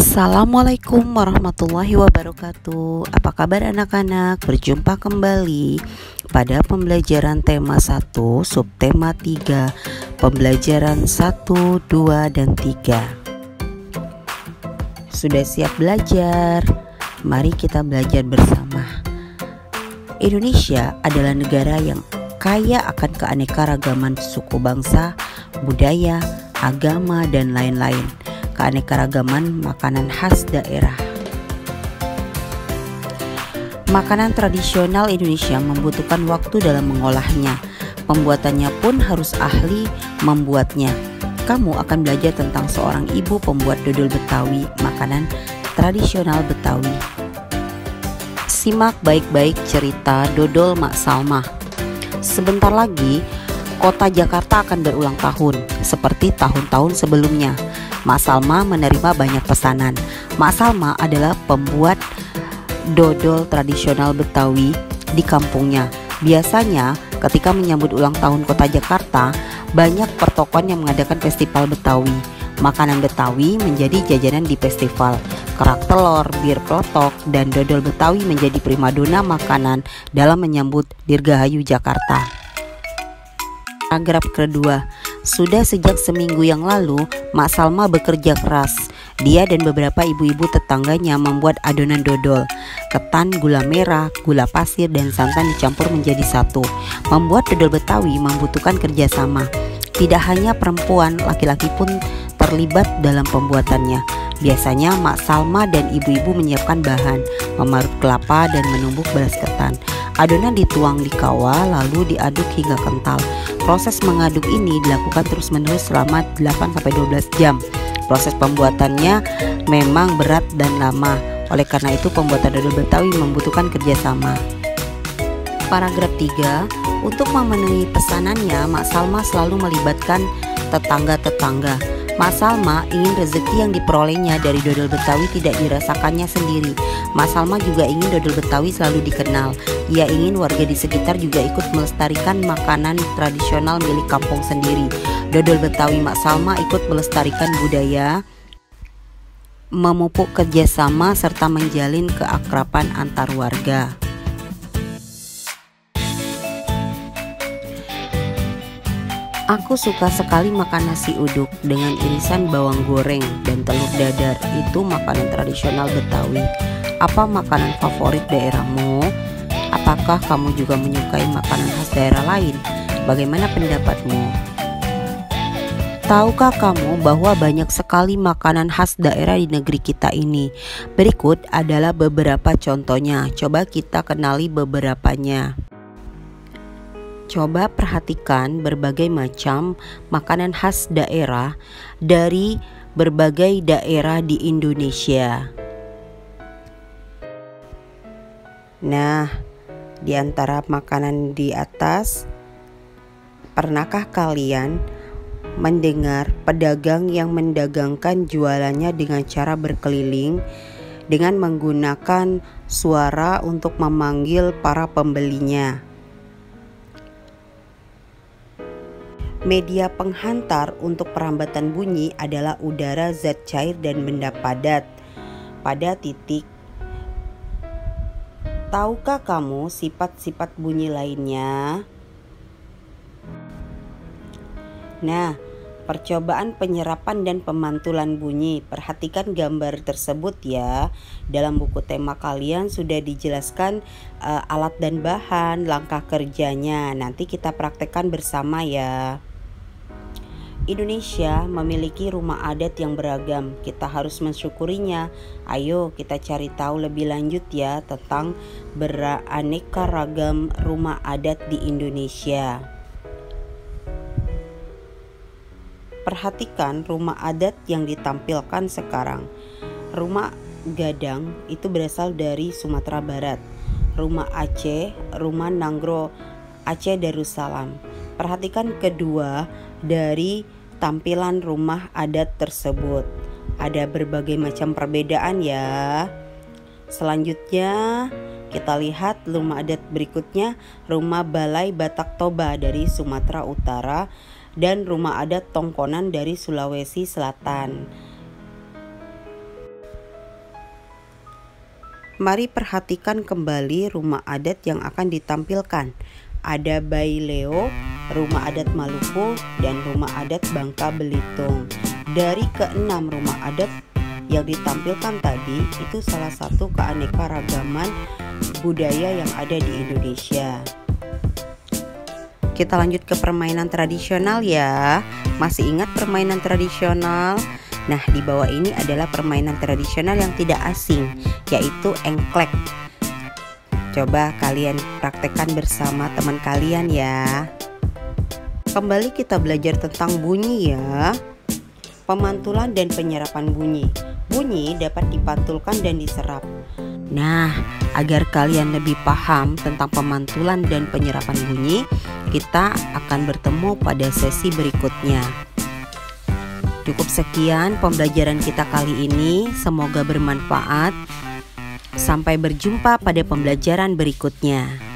Assalamualaikum warahmatullahi wabarakatuh. Apa kabar anak-anak? Berjumpa kembali pada pembelajaran tema 1, subtema 3, pembelajaran 1, 2, dan 3. Sudah siap belajar? Mari kita belajar bersama. Indonesia adalah negara yang kaya akan keanekaragaman suku bangsa, budaya, agama, dan lain-lain. Keanekaragaman makanan khas daerah. Makanan tradisional Indonesia membutuhkan waktu dalam mengolahnya. Pembuatannya pun harus ahli membuatnya. Kamu akan belajar tentang seorang ibu pembuat dodol Betawi, makanan tradisional Betawi. Simak baik-baik cerita dodol Mak Salma. Sebentar lagi kota Jakarta akan berulang tahun seperti tahun-tahun sebelumnya. Mak Salma menerima banyak pesanan. Mak Salma adalah pembuat dodol tradisional Betawi di kampungnya. Biasanya ketika menyambut ulang tahun kota Jakarta, banyak pertokoan yang mengadakan festival Betawi. Makanan Betawi menjadi jajanan di festival. Kerak telur, bir peletok, dan dodol Betawi menjadi primadona makanan dalam menyambut Dirgahayu Jakarta. Paragraf kedua. Sudah sejak seminggu yang lalu, Mak Salma bekerja keras. Dia dan beberapa ibu-ibu tetangganya membuat adonan dodol. Ketan, gula merah, gula pasir, dan santan dicampur menjadi satu. Membuat dodol Betawi membutuhkan kerjasama. Tidak hanya perempuan, laki-laki pun terlibat dalam pembuatannya. Biasanya Mak Salma dan ibu-ibu menyiapkan bahan, memarut kelapa dan menumbuk beras ketan. Adonan dituang di kawah lalu diaduk hingga kental. Proses mengaduk ini dilakukan terus-menerus selama 8-12 jam. Proses pembuatannya memang berat dan lama. Oleh karena itu pembuatan dodol Betawi membutuhkan kerjasama. Paragraf 3. Untuk memenuhi pesanannya, Mak Salma selalu melibatkan tetangga-tetangga. Mak Salma ingin rezeki yang diperolehnya dari dodol Betawi tidak dirasakannya sendiri. Mak Salma juga ingin dodol Betawi selalu dikenal. Ia ingin warga di sekitar juga ikut melestarikan makanan tradisional milik kampung sendiri. Dodol Betawi Mak Salma ikut melestarikan budaya, memupuk kerjasama, serta menjalin keakraban antar warga. Aku suka sekali makan nasi uduk dengan irisan bawang goreng dan telur dadar. Itu makanan tradisional Betawi. Apa makanan favorit daerahmu? Apakah kamu juga menyukai makanan khas daerah lain? Bagaimana pendapatmu? Tahukah kamu bahwa banyak sekali makanan khas daerah di negeri kita ini? Berikut adalah beberapa contohnya. Coba kita kenali beberapanya. Coba perhatikan berbagai macam makanan khas daerah dari berbagai daerah di Indonesia. Nah, di antara makanan di atas, pernahkah kalian mendengar pedagang yang mendagangkan jualannya dengan cara berkeliling dengan menggunakan suara untuk memanggil para pembelinya? Media penghantar untuk perambatan bunyi adalah udara, zat cair, dan benda padat pada titik. Tahukah kamu sifat-sifat bunyi lainnya? Nah, percobaan penyerapan dan pemantulan bunyi. Perhatikan gambar tersebut ya. Dalam buku tema kalian sudah dijelaskan alat dan bahan, langkah kerjanya. Nanti kita praktekkan bersama ya. Indonesia memiliki rumah adat yang beragam. Kita harus mensyukurinya. Ayo kita cari tahu lebih lanjut ya tentang beraneka ragam rumah adat di Indonesia. Perhatikan rumah adat yang ditampilkan sekarang. Rumah Gadang itu berasal dari Sumatera Barat. Rumah Aceh, rumah Nanggro Aceh Darussalam. Perhatikan kedua dari tampilan rumah adat tersebut. Ada berbagai macam perbedaan ya. Selanjutnya kita lihat rumah adat berikutnya, rumah Balai Batak Toba dari Sumatera Utara dan rumah adat Tongkonan dari Sulawesi Selatan. Mari perhatikan kembali rumah adat yang akan ditampilkan. Ada Baileo, rumah adat Maluku, dan rumah adat Bangka Belitung. Dari keenam rumah adat yang ditampilkan tadi, itu salah satu keanekaragaman budaya yang ada di Indonesia. Kita lanjut ke permainan tradisional ya. Masih ingat permainan tradisional? Nah, di bawah ini adalah permainan tradisional yang tidak asing, yaitu engklek. Coba kalian praktekkan bersama teman kalian ya. Kembali kita belajar tentang bunyi ya. Pemantulan dan penyerapan bunyi. Bunyi dapat dipantulkan dan diserap. Nah, agar kalian lebih paham tentang pemantulan dan penyerapan bunyi, kita akan bertemu pada sesi berikutnya. Cukup sekian pembelajaran kita kali ini, semoga bermanfaat. Sampai berjumpa pada pembelajaran berikutnya.